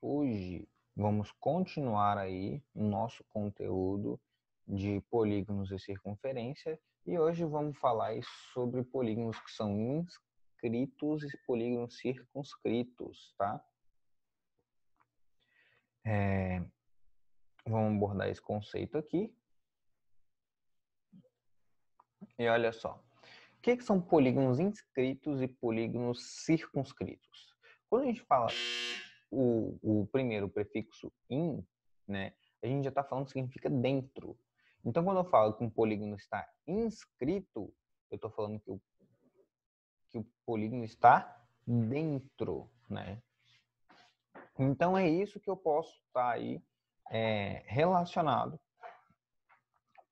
Hoje vamos continuar aí o nosso conteúdo de polígonos e circunferência e hoje vamos falar aí sobre polígonos que são inscritos e polígonos circunscritos, tá? Vamos abordar esse conceito aqui. E olha só, o que são polígonos inscritos e polígonos circunscritos? Quando a gente fala o primeiro prefixo in, né, a gente já está falando que significa dentro. Então, quando eu falo que um polígono está inscrito, eu estou falando que o polígono está dentro, né? Então, é isso que eu posso estar aí relacionado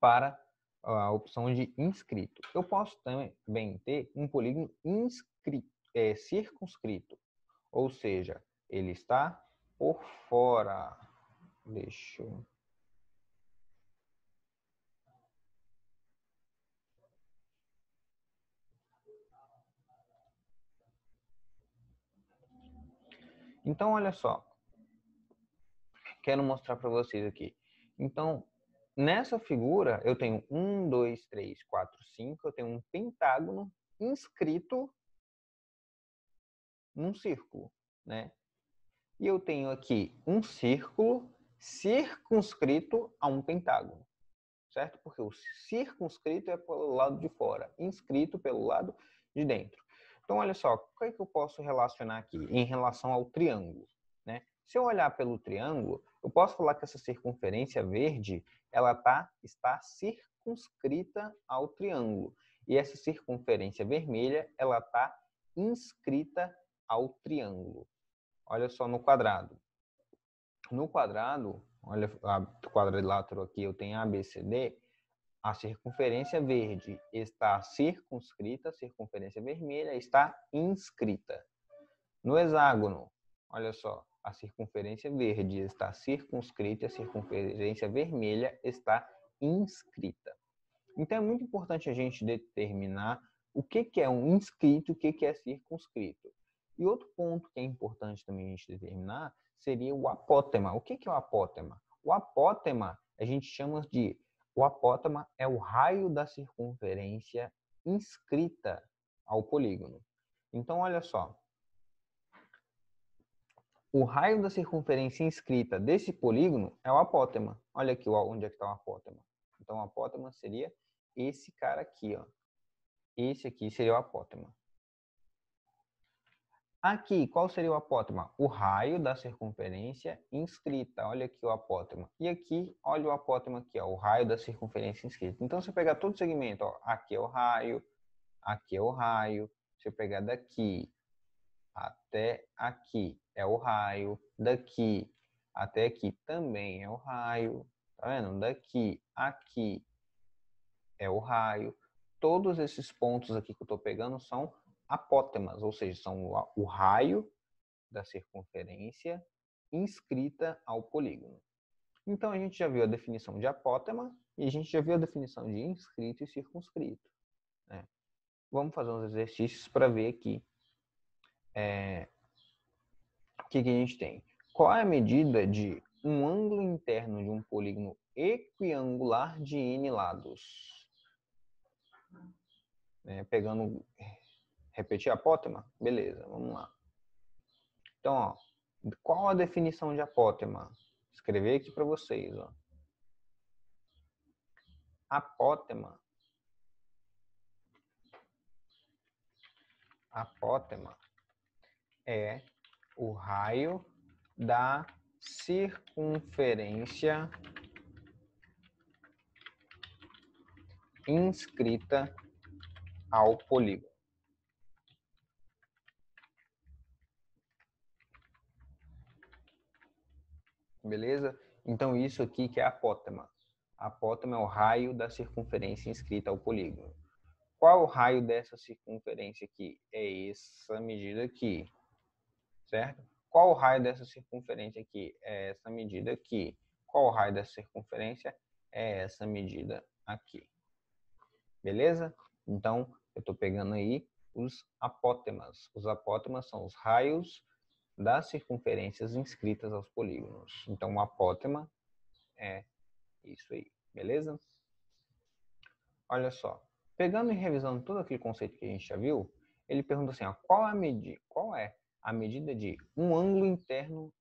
para a opção de inscrito. Eu posso também ter um polígono circunscrito, ou seja, ele está por fora. Deixa eu... Então, olha só. Quero mostrar para vocês aqui. Então, nessa figura, eu tenho 1, 2, 3, 4, 5. Eu tenho um pentágono inscrito num círculo, né? E eu tenho aqui um círculo circunscrito a um pentágono, certo? Porque o circunscrito é pelo lado de fora, inscrito pelo lado de dentro. Então, olha só, o que é que eu posso relacionar aqui em relação ao triângulo, né? Se eu olhar pelo triângulo, eu posso falar que essa circunferência verde ela está circunscrita ao triângulo. E essa circunferência vermelha ela está inscrita ao triângulo. Olha só no quadrado. No quadrado, olha o quadrilátero aqui, eu tenho ABCD. A circunferência verde está circunscrita, a circunferência vermelha está inscrita. No hexágono, olha só, a circunferência verde está circunscrita, a circunferência vermelha está inscrita. Então é muito importante a gente determinar o que é um inscrito e o que é circunscrito. E outro ponto que é importante também a gente determinar seria o apótema. O que é o apótema? O apótema a gente chama de... O apótema é o raio da circunferência inscrita ao polígono. Então, olha só. O raio da circunferência inscrita desse polígono é o apótema. Olha aqui onde é que está o apótema. Então, o apótema seria esse cara aqui, ó. Esse aqui seria o apótema. Aqui, qual seria o apótema? O raio da circunferência inscrita. Olha aqui o apótema. E aqui, olha o apótema aqui, ó, o raio da circunferência inscrita. Então, se eu pegar todo o segmento, ó, aqui é o raio, aqui é o raio. Se eu pegar daqui até aqui é o raio, daqui até aqui também é o raio, tá vendo? Daqui a aqui é o raio. Todos esses pontos aqui que eu estou pegando são apótemas, ou seja, são o raio da circunferência inscrita ao polígono. Então, a gente já viu a definição de apótema e a gente já viu a definição de inscrito e circunscrito, né? Vamos fazer uns exercícios para ver aqui o que a gente tem. Qual é a medida de um ângulo interno de um polígono equiangular de n lados? Repetir a apótema? Beleza, vamos lá. Então, ó, qual a definição de apótema? Escrever aqui para vocês. Ó. Apótema é o raio da circunferência inscrita ao polígono. Beleza? Então, isso aqui que é apótema. Apótema é o raio da circunferência inscrita ao polígono. Qual é o raio dessa circunferência aqui? É essa medida aqui, certo? Qual o raio dessa circunferência aqui? É essa medida aqui. Qual o raio dessa circunferência? É essa medida aqui. Beleza? Então, eu estou pegando aí os apótemas. Os apótemas são os raios das circunferências inscritas aos polígonos. Então, o apótema é isso aí, beleza? Olha só, pegando e revisando todo aquele conceito que a gente já viu, ele pergunta assim, ó, qual é a medida de um ângulo interno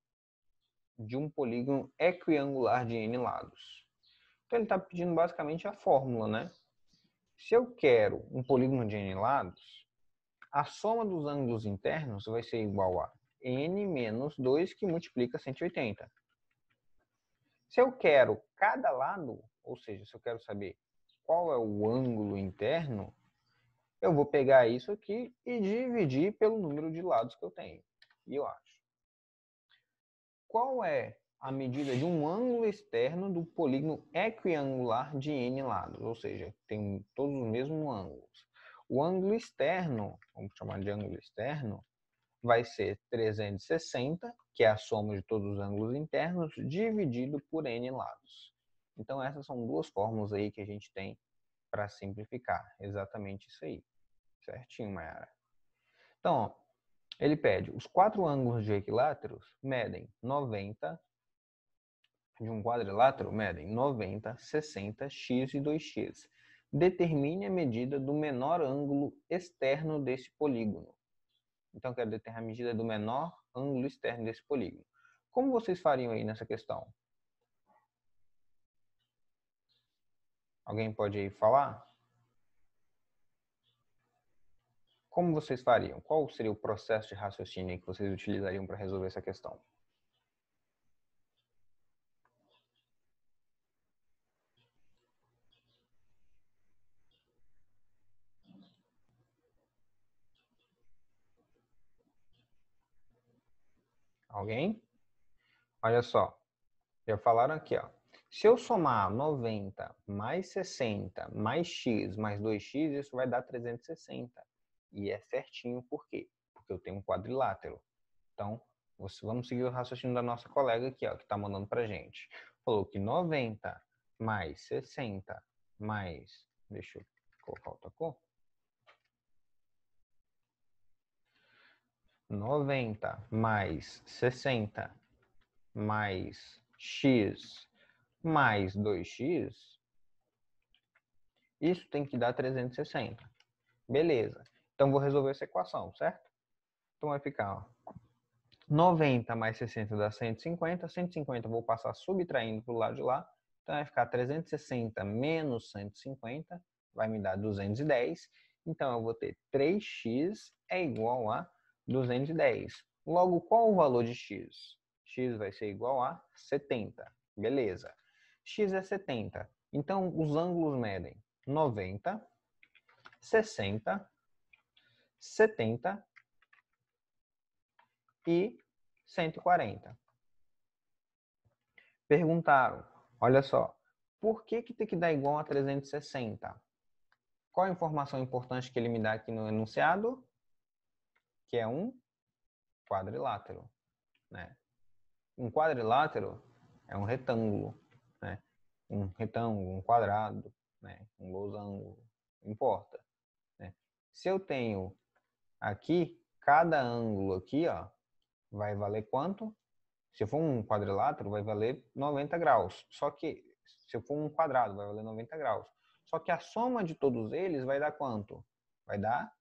de um polígono equiangular de n lados? Então, ele está pedindo basicamente a fórmula, né? Se eu quero um polígono de n lados, a soma dos ângulos internos vai ser igual a n menos 2, que multiplica 180. Se eu quero cada lado, ou seja, se eu quero saber qual é o ângulo interno, eu vou pegar isso aqui e dividir pelo número de lados que eu tenho. E eu acho. Qual é a medida de um ângulo externo do polígono equiangular de n lados? Ou seja, tem todos os mesmos ângulos. O ângulo externo, vamos chamar de ângulo externo, vai ser 360, que é a soma de todos os ângulos internos, dividido por n lados. Então, essas são duas fórmulas aí que a gente tem para simplificar. Exatamente isso aí. Certinho, Mayara. Então, ó, ele pede os quatro ângulos de equiláteros medem 90, de um quadrilátero medem 90, 60, x e 2x. Determine a medida do menor ângulo externo desse polígono. Então, eu quero determinar a medida do menor ângulo externo desse polígono. Como vocês fariam aí nessa questão? Alguém pode aí falar? Como vocês fariam? Qual seria o processo de raciocínio que vocês utilizariam para resolver essa questão? Alguém? Olha só, já falaram aqui, ó. Se eu somar 90 mais 60 mais x mais 2x, isso vai dar 360. E é certinho, por quê? Porque eu tenho um quadrilátero. Então, vamos seguir o raciocínio da nossa colega aqui, ó, que está mandando para gente. Falou que 90 mais 60 mais... Deixa eu colocar outra cor. 90 mais 60 mais x mais 2x, isso tem que dar 360. Beleza. Então, vou resolver essa equação, certo? Então, vai ficar, ó, 90 mais 60 dá 150. 150 eu vou passar subtraindo para o lado de lá. Então, vai ficar 360 menos 150, vai me dar 210. Então, eu vou ter 3x é igual a 210. Logo, qual o valor de x? X vai ser igual a 70. Beleza. X é 70. Então, os ângulos medem 90, 60, 70 e 140. Perguntaram, olha só, por que tem que dar igual a 360? Qual a informação importante que ele me dá aqui no enunciado? Que é um quadrilátero, né? Um quadrilátero é um retângulo, né? Um retângulo, um quadrado, né? Um losango, não importa, né? Se eu tenho aqui, cada ângulo aqui, ó, vai valer quanto? Se for um quadrilátero, vai valer 90 graus. Só que, se for um quadrado, vai valer 90 graus. Só que a soma de todos eles vai dar quanto? Vai dar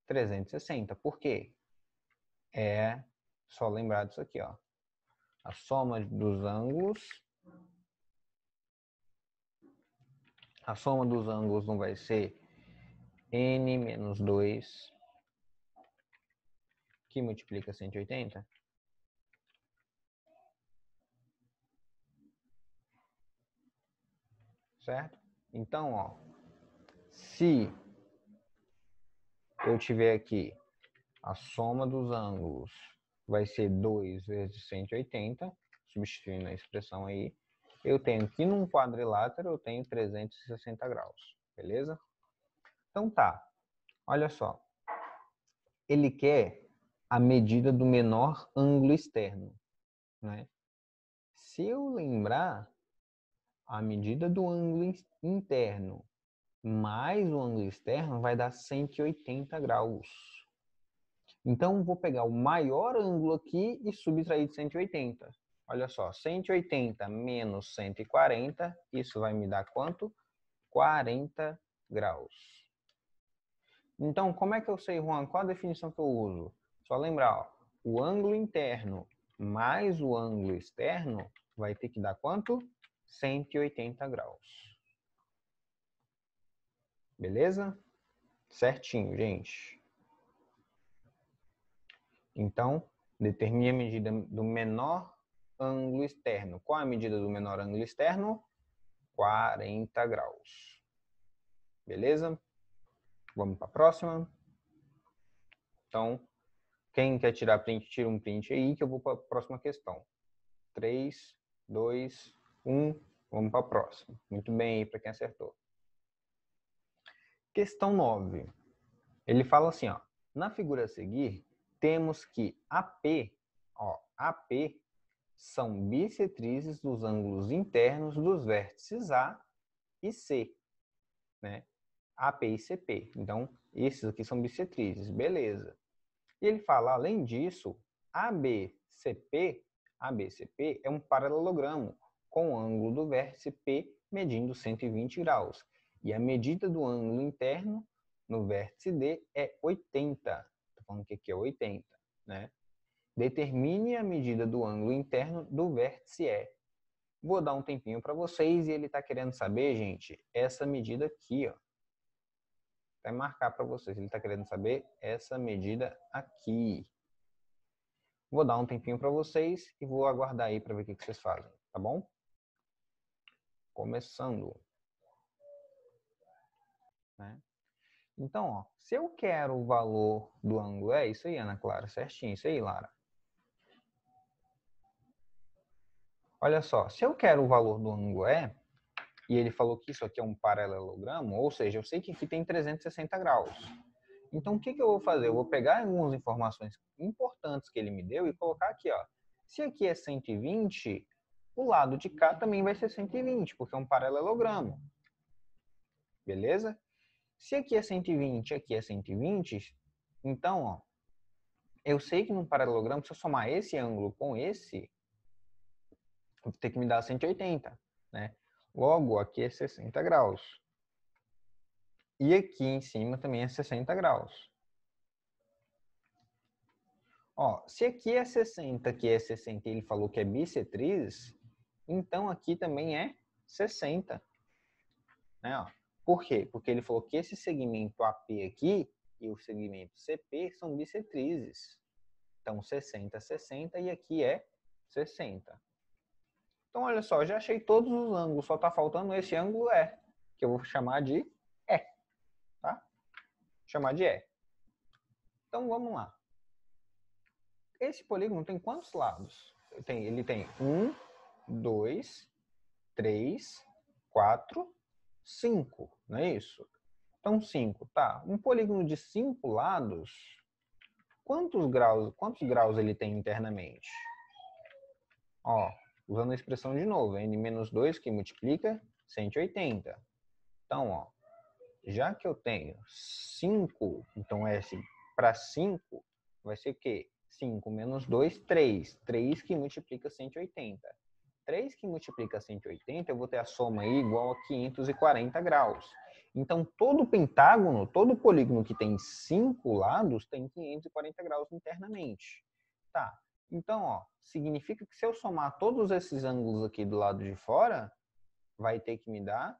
360. Por quê? É só lembrar disso aqui, ó. A soma dos ângulos. A soma dos ângulos não vai ser n menos 2, que multiplica 180? Certo? Então, ó, se eu tiver aqui a soma dos ângulos vai ser 2 vezes 180, substituindo a expressão aí, eu tenho que num quadrilátero eu tenho 360 graus, beleza? Então tá, olha só. Ele quer a medida do menor ângulo externo, né? Se eu lembrar, a medida do ângulo interno mais o ângulo externo vai dar 180 graus. Então, vou pegar o maior ângulo aqui e subtrair de 180. Olha só, 180 menos 140, isso vai me dar quanto? 40 graus. Então, como é que eu sei, Juan? Qual a definição que eu uso? Só lembrar, ó, o ângulo interno mais o ângulo externo vai ter que dar quanto? 180 graus. Beleza? Certinho, gente. Então, determine a medida do menor ângulo externo. Qual é a medida do menor ângulo externo? 40 graus. Beleza? Vamos para a próxima. Então, quem quer tirar print, tira um print aí que eu vou para a próxima questão. 3, 2, 1. Vamos para a próxima. Muito bem aí para quem acertou. Questão 9. Ele fala assim, ó. Na figura a seguir, temos que AP são bissetrizes dos ângulos internos dos vértices A e C, né? AP e CP. Então, esses aqui são bissetrizes, beleza. E ele fala, além disso, ABCP é um paralelogramo com o ângulo do vértice P medindo 120 graus. E a medida do ângulo interno no vértice D é 80. Estou falando que aqui é 80, né? Determine a medida do ângulo interno do vértice E. Vou dar um tempinho para vocês e ele está querendo saber, gente, essa medida aqui, ó. Vai marcar para vocês. Ele está querendo saber essa medida aqui. Vou dar um tempinho para vocês e vou aguardar aí para ver o que vocês fazem, tá bom? Começando. Né? Então, ó, se eu quero o valor do ângulo, é isso aí, Ana Clara, certinho, isso aí, Lara. Olha só, se eu quero o valor do ângulo E, e ele falou que isso aqui é um paralelogramo, ou seja, eu sei que aqui tem 360 graus. Então, o que eu vou fazer? Eu vou pegar algumas informações importantes que ele me deu e colocar aqui, ó. Se aqui é 120, o lado de cá também vai ser 120, porque é um paralelogramo. Beleza? Se aqui é 120, aqui é 120, então, ó, eu sei que num paralelogramo, se eu somar esse ângulo com esse, vou ter que me dar 180, né? Logo, aqui é 60 graus. E aqui em cima também é 60 graus. Ó, se aqui é 60, aqui é 60 e ele falou que é bissetriz, então aqui também é 60. Né, ó? Por quê? Porque ele falou que esse segmento AP aqui e o segmento CP são bissetrizes. Então, 60, 60 e aqui é 60. Então, olha só, já achei todos os ângulos, só está faltando esse ângulo E, que eu vou chamar de E. Tá? Vou chamar de E. Então, vamos lá. Esse polígono tem quantos lados? Ele tem 1, 2, 3, 4, 5, não é isso? Então, 5, tá. Um polígono de 5 lados, quantos graus ele tem internamente? Ó, usando a expressão de novo, n-2 que multiplica 180. Então, ó, já que eu tenho 5, então S para 5 vai ser o quê? 5 menos 2, 3. 3 que multiplica 180. 3 que multiplica 180, eu vou ter a soma aí igual a 540 graus. Então, todo pentágono, todo polígono que tem 5 lados, tem 540 graus internamente. Tá, então, ó, significa que se eu somar todos esses ângulos aqui do lado de fora, vai ter que me dar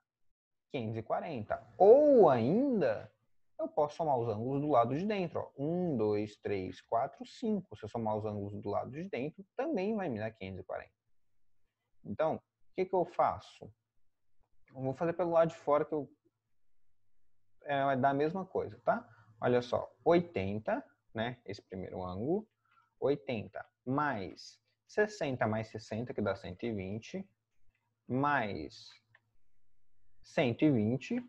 540. Ou ainda, eu posso somar os ângulos do lado de dentro. Ó. 1, 2, 3, 4, 5. Se eu somar os ângulos do lado de dentro, também vai me dar 540. Então, o que eu faço? Eu vou fazer pelo lado de fora que vai dar a mesma coisa, tá? Olha só, 80, né? Esse primeiro ângulo. 80 mais 60 mais 60, que dá 120, mais 120,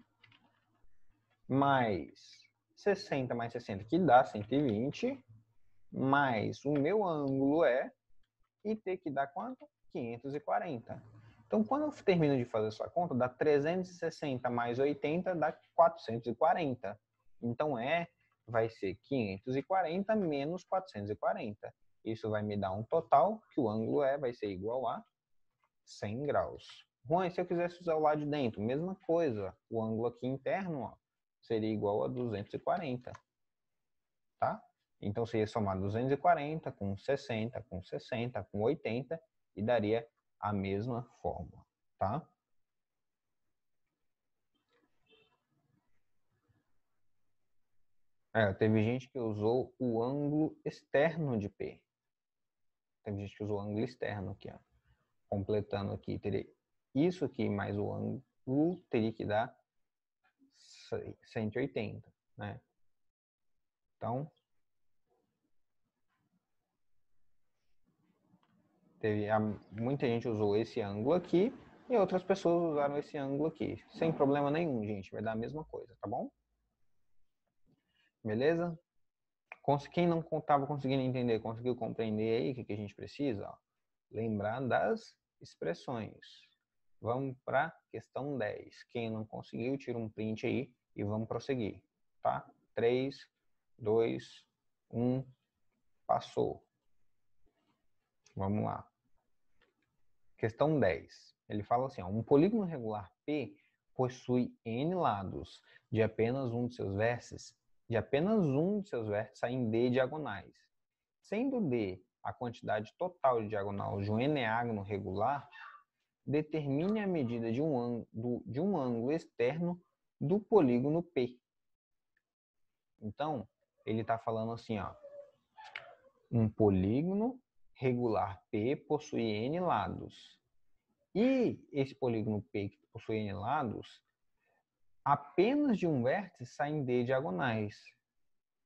mais 60 mais 60, que dá 120, mais o meu ângulo e ter que dar quanto? 540. Então, quando eu termino de fazer essa conta, dá 360 mais 80, dá 440. Então, vai ser 540 menos 440. Isso vai me dar um total, que o ângulo vai ser igual a 100 graus. Juan, se eu quisesse usar o lado de dentro, mesma coisa. O ângulo aqui interno, ó, seria igual a 240, tá? Então, você ia somar 240 com 60, com 60, com 80 e daria a mesma fórmula, tá? Teve gente que usou o ângulo externo de P. Teve gente que usou o ângulo externo aqui, ó. Completando aqui, teria isso aqui mais o ângulo teria que dar 180, né? Então, muita gente usou esse ângulo aqui e outras pessoas usaram esse ângulo aqui. Sem problema nenhum, gente. Vai dar a mesma coisa, tá bom? Beleza? Quem não estava conseguindo entender, conseguiu compreender aí o que a gente precisa? Ó, lembrar das expressões. Vamos para a questão 10. Quem não conseguiu, tira um print aí e vamos prosseguir. Tá? 3, 2, 1, passou. Vamos lá. Questão 10. Ele fala assim, ó, um polígono regular P possui N lados de apenas um de seus vértices sai em D diagonais. Sendo D a quantidade total de diagonal de um eneágono regular, determine a medida de um ângulo externo do polígono P. Então, ele está falando assim, ó, um polígono regular P possui N lados. E esse polígono P que possui N lados, apenas de um vértice saem D diagonais.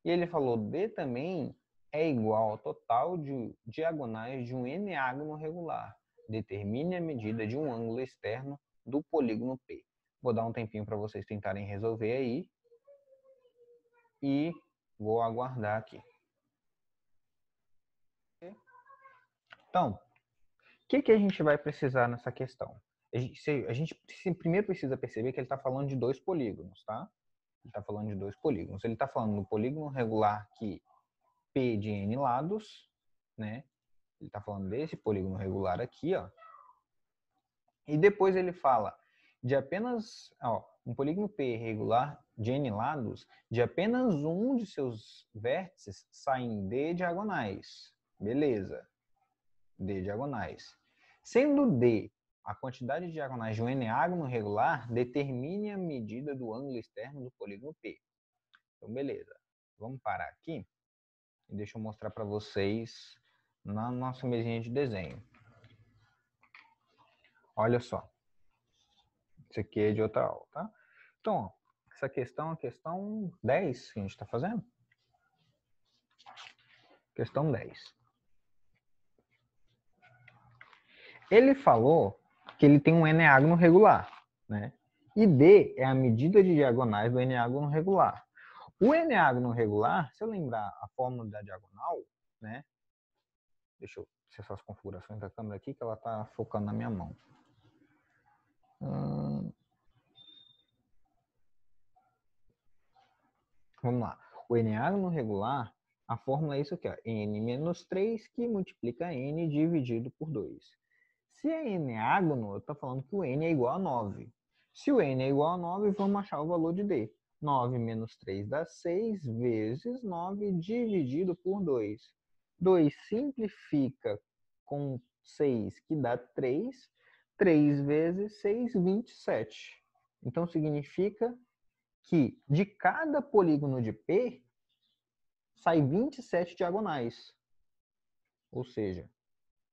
E ele falou D também é igual ao total de diagonais de um eneágono regular. Determine a medida de um ângulo externo do polígono P. Vou dar um tempinho para vocês tentarem resolver aí. E vou aguardar aqui. Então, o que a gente vai precisar nessa questão? A gente primeiro precisa perceber que ele está falando de dois polígonos, tá? Ele está falando de dois polígonos. Ele está falando do polígono regular que P de N lados, né? Ele está falando desse polígono regular aqui, ó. E depois ele fala de apenas, ó, um polígono P regular de N lados, de apenas um de seus vértices sai em D diagonais. Beleza. D diagonais. Sendo D a quantidade de diagonais de um eneágono regular, determine a medida do ângulo externo do polígono P. Então, beleza. Vamos parar aqui e deixa eu mostrar para vocês na nossa mesinha de desenho. Olha só. Isso aqui é de outra aula, tá? Então, ó, essa questão é a questão 10 que a gente está fazendo. Questão 10. Ele falou que ele tem um eneágono regular, né? E D é a medida de diagonais do eneágono regular. O eneágono regular, se eu lembrar a fórmula da diagonal, né? Deixa eu acessar as configurações da câmera aqui, que ela está focando na minha mão. Vamos lá. O eneágono regular, a fórmula é isso aqui, ó, n menos 3, que multiplica n dividido por 2. Se é eneágono, eu estou falando que o n é igual a 9. Se o n é igual a 9, vamos achar o valor de D. 9 menos 3 dá 6, vezes 9 dividido por 2. 2 simplifica com 6, que dá 3. 3 vezes 6, 27. Então, significa que de cada polígono de P, sai 27 diagonais. Ou seja,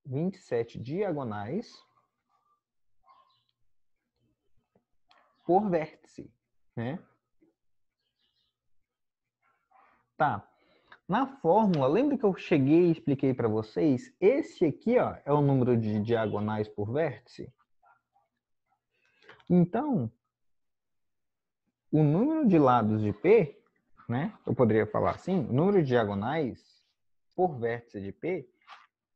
27 diagonais por vértice, né? Tá. Na fórmula, lembra que eu cheguei e expliquei para vocês? Esse aqui, ó, é o número de diagonais por vértice. Então, o número de lados de P, né? Eu poderia falar assim, o número de diagonais por vértice de P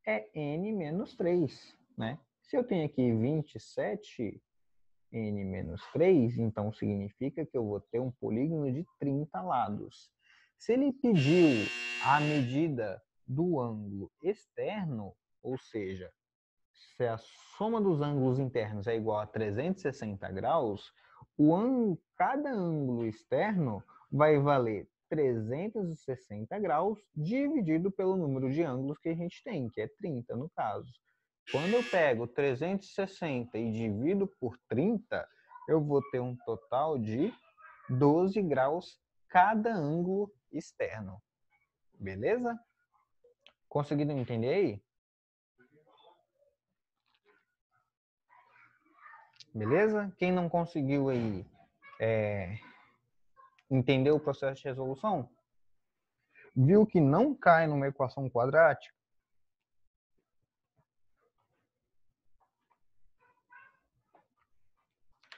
é n menos 3, né? Se eu tenho aqui 27 n menos 3, então significa que eu vou ter um polígono de 30 lados. Se ele pediu a medida do ângulo externo, ou seja, se a soma dos ângulos internos é igual a 360 graus, cada ângulo externo vai valer 360 graus dividido pelo número de ângulos que a gente tem, que é 30 no caso. Quando eu pego 360 e divido por 30, eu vou ter um total de 12 graus cada ângulo externo. Beleza? Conseguiram entender aí? Beleza? Quem não conseguiu aí entender o processo de resolução, viu que não cai numa equação quadrática?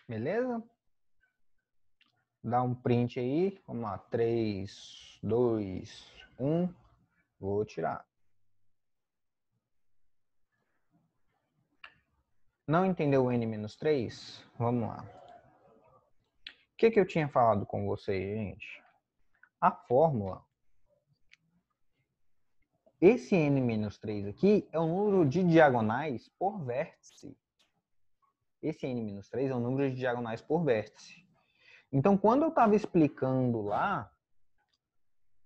Beleza? Dá um print aí. Vamos lá. 3, 2, 1. Vou tirar. Não entendeu o n-3? Vamos lá. O que eu tinha falado com vocês, gente? A fórmula, esse n-3 aqui é o número de diagonais por vértice. Esse n-3 é o número de diagonais por vértice. Então, quando eu estava explicando lá,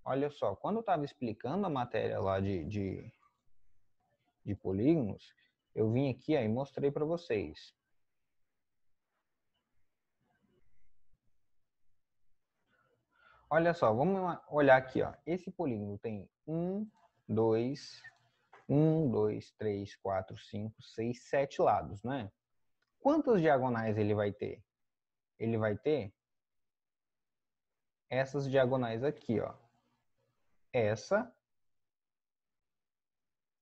olha só, quando eu estava explicando a matéria lá de polígonos, eu vim aqui e mostrei para vocês. Olha só, vamos olhar aqui, ó. Esse polígono tem 1, 2, 3, 4, 5, 6, 7 lados, né? Quantas diagonais ele vai ter? Ele vai ter essas diagonais aqui, ó. Essa,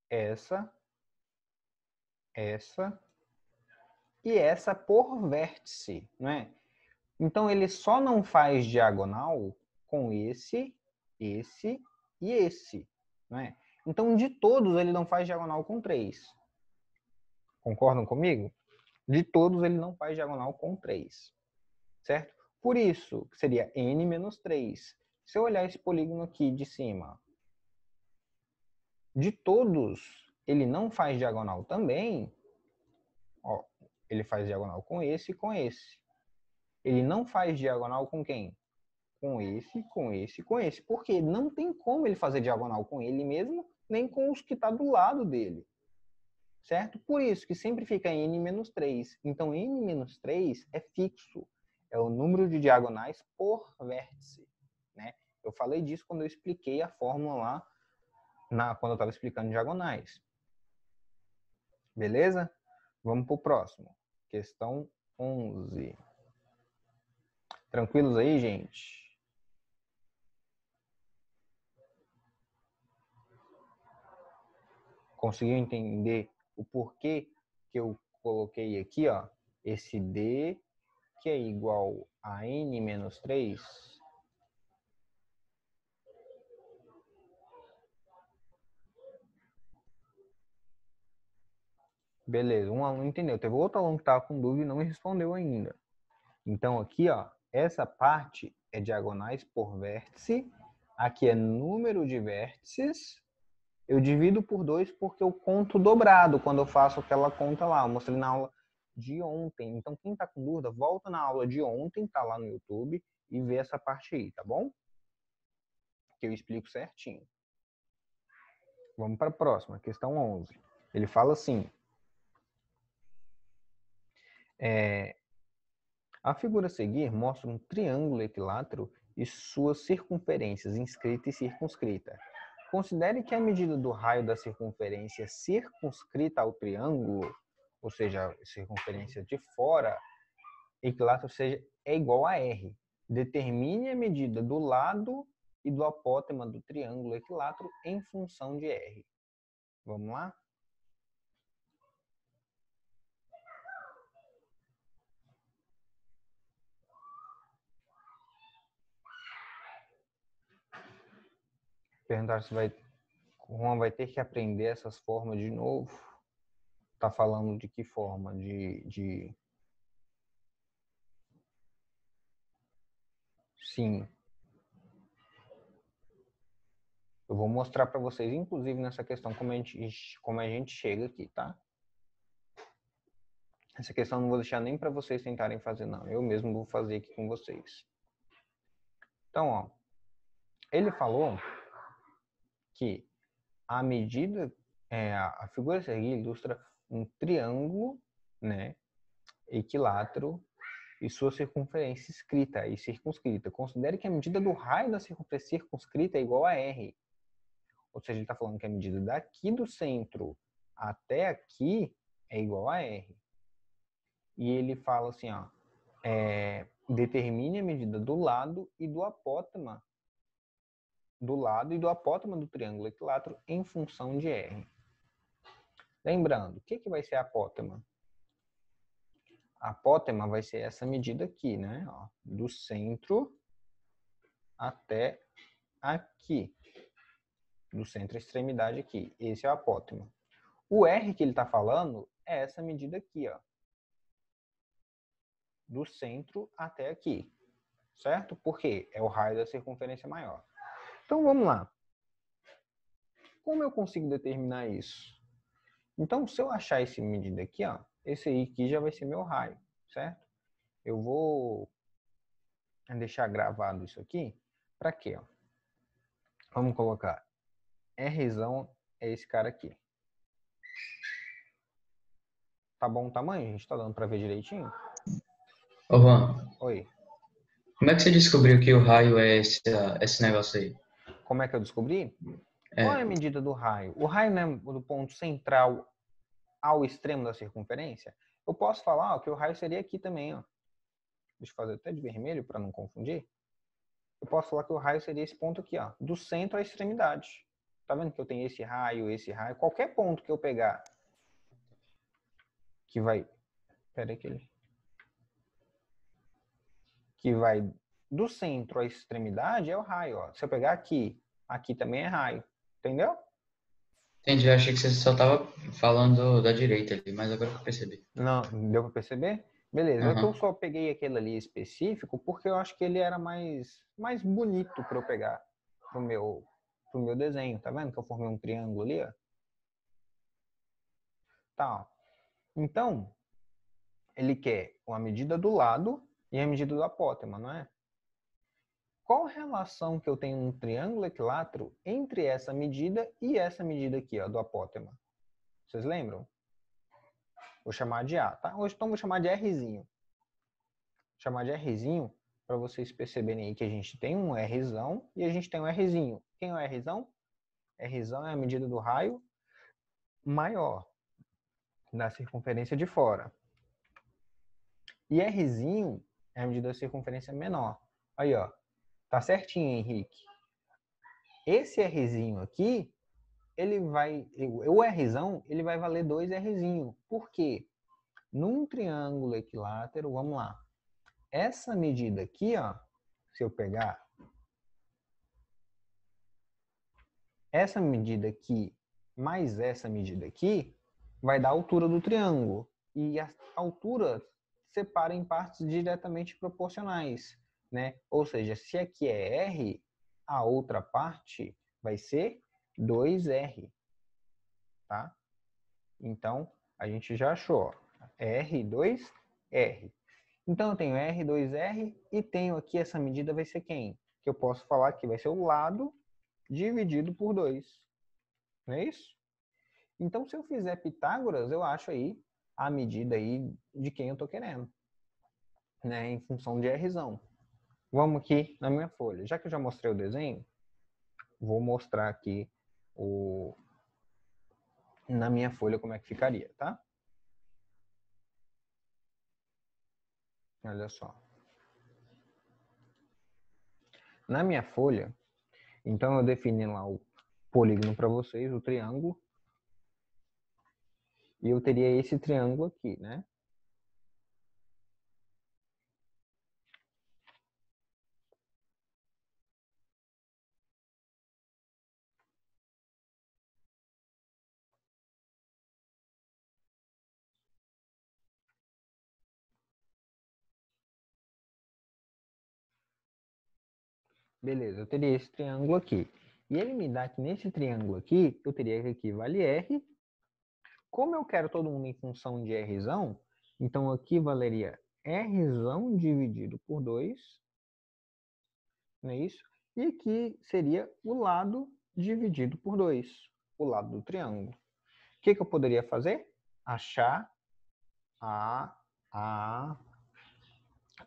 essa e essa por vértice, né? Então ele só não faz diagonal com esse e esse, né? Então de todos ele não faz diagonal com 3. Concordam comigo? De todos ele não faz diagonal com 3, certo? Por isso, seria n menos 3. Se eu olhar esse polígono aqui de cima, de todos ele não faz diagonal também, ó, ele faz diagonal com esse e com esse. Ele não faz diagonal com quem? Com esse, com esse, com esse. Porque não tem como ele fazer diagonal com ele mesmo, nem com os que está do lado dele. Certo? Por isso que sempre fica n menos 3. Então, n menos 3 é fixo. É o número de diagonais por vértice. Né? Eu falei disso quando eu expliquei a fórmula lá, quando eu estava explicando diagonais. Beleza? Vamos para o próximo. Questão 11. Tranquilos aí, gente? Conseguiu entender o porquê que eu coloquei aqui, ó, esse D, que é igual a n menos 3? Beleza, um aluno entendeu. Teve outro aluno que estava com dúvida e não me respondeu ainda. Então aqui, ó, essa parte é diagonais por vértice. Aqui é número de vértices. Eu divido por 2 porque eu conto dobrado quando eu faço aquela conta lá. Eu mostrei na aula de ontem. Então quem está com dúvida, volta na aula de ontem, tá lá no YouTube, e vê essa parte aí, tá bom? Que eu explico certinho. Vamos para a próxima, questão 11. Ele fala assim: a figura a seguir mostra um triângulo equilátero e suas circunferências inscrita e circunscrita. Considere que a medida do raio da circunferência circunscrita ao triângulo, ou seja, a circunferência de fora, equilátero é igual a R. Determine a medida do lado e do apótema do triângulo equilátero em função de R. Vamos lá? Perguntar se o Juan vai ter que aprender essas formas de novo. Tá falando de que forma? Sim. Eu vou mostrar para vocês, inclusive, nessa questão, como a gente chega aqui, tá? Essa questão eu não vou deixar nem para vocês tentarem fazer, não. Eu mesmo vou fazer aqui com vocês. Então, ó, ele falou que a medida, a figura a seguir ilustra um triângulo, né, equilátero e sua circunferência escrita e circunscrita. Considere que a medida do raio da circunferência circunscrita é igual a R. Ou seja, ele está falando que a medida daqui do centro até aqui é igual a R. E ele fala assim, ó, determine a medida do lado e do apótema do triângulo equilátero em função de R. Lembrando, o que vai ser a apótema? A apótema vai ser essa medida aqui, né? Ó, do centro até aqui. Do centro à extremidade aqui. Esse é o apótema. O R que ele está falando é essa medida aqui, ó. Do centro até aqui. Certo? Porque é o raio da circunferência maior. Então, vamos lá. Como eu consigo determinar isso? Então, se eu achar essa medida aqui, ó, esse aí aqui já vai ser meu raio, certo? Eu vou deixar gravado isso aqui. Para quê? Ó? Vamos colocar Rzão é esse cara aqui. Tá bom o tamanho? A gente tá dando para ver direitinho? Ô, Juan, Oi. como é que você descobriu que o raio é esse negócio aí? Como é que eu descobri? Qual é a É, medida do raio? O raio não é do ponto central ao extremo da circunferência? Eu posso falar ó, que o raio seria aqui também, ó. Deixa eu fazer até de vermelho para não confundir. Eu posso falar que o raio seria esse ponto aqui, ó, do centro à extremidade. Tá vendo que eu tenho esse raio, qualquer ponto que eu pegar que vai, pera aí que vai do centro à extremidade é o raio, ó. Se eu pegar aqui, aqui também é raio, entendeu? entendi, eu achei que você só tava falando da direita ali, mas agora que eu percebi. Não, deu para perceber? Beleza, é que eu Aham, só peguei aquele ali específico porque eu acho que ele era mais bonito para eu pegar pro meu desenho, tá vendo que eu formei um triângulo ali, ó? Tá, ó. Então, ele quer a medida do lado e a medida do apótema, não é? Qual relação que eu tenho no triângulo equilátero entre essa medida e essa medida aqui, ó, do apótema? Vocês lembram? Vou chamar de A, tá? Hoje então vou chamar de Rzinho. Vou chamar de Rzinho para vocês perceberem aí que a gente tem um Rzão e a gente tem um Rzinho. Quem é o Rzão? Rzão é a medida do raio maior da circunferência de fora. E Rzinho é a medida da circunferência menor. Aí, ó. Tá certinho, Henrique. Esse Rzinho aqui, ele vai... O Rzão, ele vai valer 2 Rzinho. Por quê? Num triângulo equilátero, vamos lá. Essa medida aqui, ó, se eu pegar essa medida aqui mais essa medida aqui, vai dar a altura do triângulo. E a altura separa em partes diretamente proporcionais, né? Ou seja, se aqui é R, a outra parte vai ser 2R, tá? Então, a gente já achou, ó, R, 2R. Então, eu tenho R, 2R e tenho aqui essa medida vai ser quem? Que eu posso falar que vai ser o lado dividido por 2. Não é isso? Então, se eu fizer Pitágoras, eu acho aí a medida aí de quem eu estou querendo, né? Em função de Rzão. Vamos aqui na minha folha. Já que eu já mostrei o desenho, vou mostrar aqui na minha folha como é que ficaria, tá? Olha só. Na minha folha, então eu defini lá o polígono para vocês, o triângulo. E eu teria esse triângulo aqui, né? Beleza, eu teria esse triângulo aqui. E ele me dá que nesse triângulo aqui, eu teria que aqui vale R. Como eu quero todo mundo em função de Rzão, então aqui valeria Rzão dividido por 2. Não é isso? E aqui seria o lado dividido por 2, o lado do triângulo. O que eu poderia fazer? Achar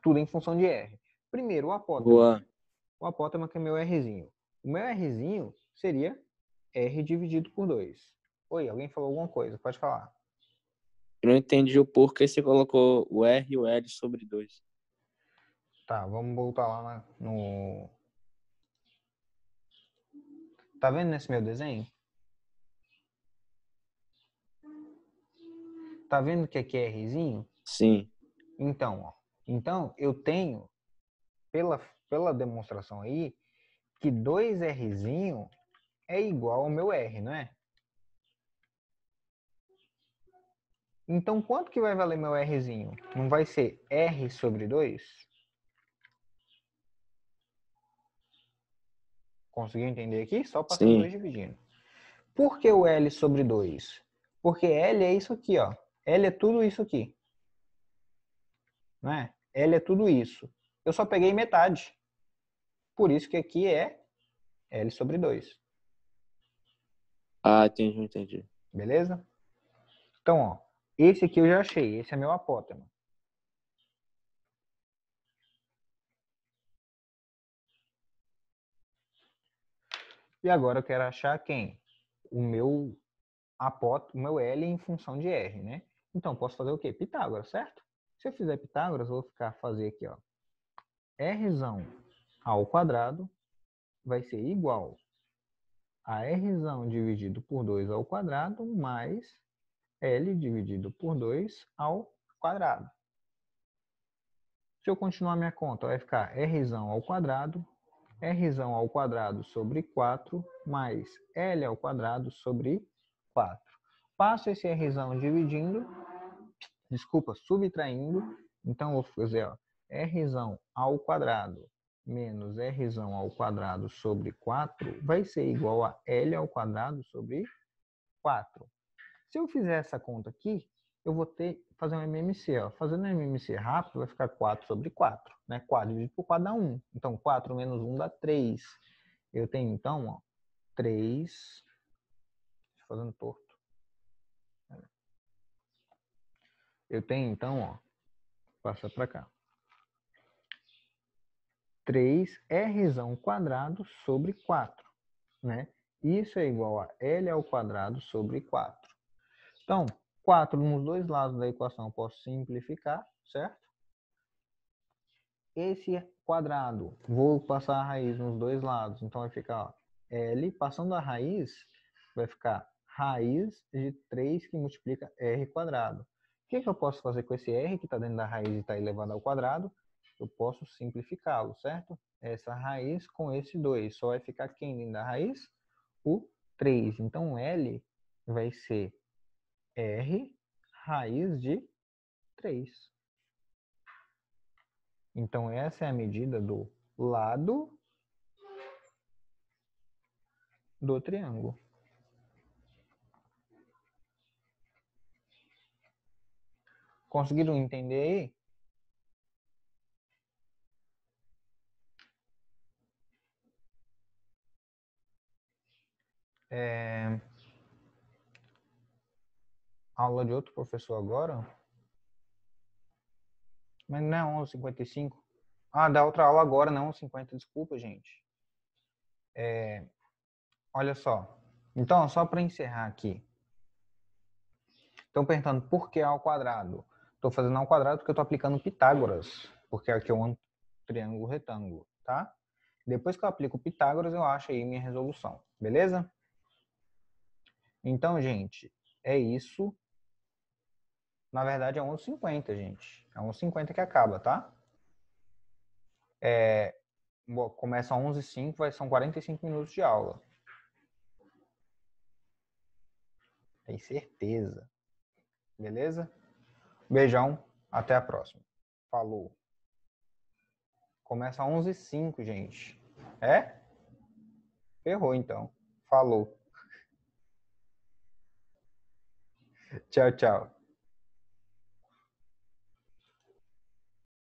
tudo em função de R. Primeiro, o apótema. Boa. O apótema que é meu Rzinho. O meu Rzinho seria R dividido por 2. Oi, alguém falou alguma coisa? Pode falar. Eu não entendi o porquê você colocou o R e o L sobre 2. Tá, vamos voltar lá no... Tá vendo nesse meu desenho? Tá vendo que aqui é Rzinho? Sim. Então, ó. Então, eu tenho, pela demonstração aí, que 2Rzinho é igual ao meu R, não é? Então, quanto que vai valer meu Rzinho? Não vai ser R sobre 2? Conseguiu entender aqui? Só passando 2 dividindo. Por que o L sobre 2? Porque L é isso aqui, ó. L é tudo isso aqui. Não é? L é tudo isso. Eu só peguei metade. Por isso que aqui é L sobre 2. Ah, entendi. Beleza? Então, ó. Esse aqui eu já achei. Esse é meu apótema. E agora eu quero achar quem? O meu L em função de R, né? Então, posso fazer o quê? Pitágoras, certo? Se eu fizer Pitágoras, eu vou fazer aqui, ó. Rzão ao quadrado vai ser igual a Rzão dividido por 2 ao quadrado mais L dividido por 2 ao quadrado. Se eu continuar minha conta, vai ficar Rzão ao quadrado sobre 4 mais L ao quadrado sobre 4. Passo esse Rzão subtraindo. Então, vou fazer ó, Rzão ao quadrado menos Rzão ao quadrado sobre 4 vai ser igual a L ao quadrado sobre 4. Se eu fizer essa conta aqui, eu vou fazer um MMC. Ó. Fazendo um MMC rápido, vai ficar 4 sobre 4. Né? 4 dividido por 4 dá 1. Então, 4 menos 1 dá 3. Eu tenho, então, ó, 3... Estou fazendo torto. Eu tenho, então, ó, passa para cá. 3Rzão quadrado sobre 4. Né? Isso é igual a L ao quadrado sobre 4. Então, 4 nos dois lados da equação eu posso simplificar, certo? Esse quadrado, vou passar a raiz nos dois lados, então vai ficar ó, L, passando a raiz, vai ficar raiz de 3 que multiplica R quadrado. O que eu posso fazer com esse R que está dentro da raiz e está elevado ao quadrado? Eu posso simplificá-lo, certo? Essa raiz com esse 2, só vai ficar quem dentro da raiz? O 3. Então, L vai ser R raiz de 3. Então, essa é a medida do lado do triângulo. Conseguiram entender aí? Aula de outro professor agora? Mas não é 11h55. Ah, dá outra aula agora, não 11h50. Desculpa, gente. Olha só. Então, só para encerrar aqui. Estão perguntando por que ao quadrado? Estou fazendo ao quadrado porque eu estou aplicando Pitágoras. Porque aqui é um triângulo retângulo, tá? Depois que eu aplico Pitágoras, eu acho aí minha resolução. Beleza? Então, gente, é isso. Na verdade, é 11h50, gente. É 11h50 que acaba, tá? Começa às 11h05, são 45 minutos de aula. Tem certeza. Beleza? Beijão. Até a próxima. Falou. Começa às 11h05, gente. É? Ferrou, então. Falou. Tchau, tchau.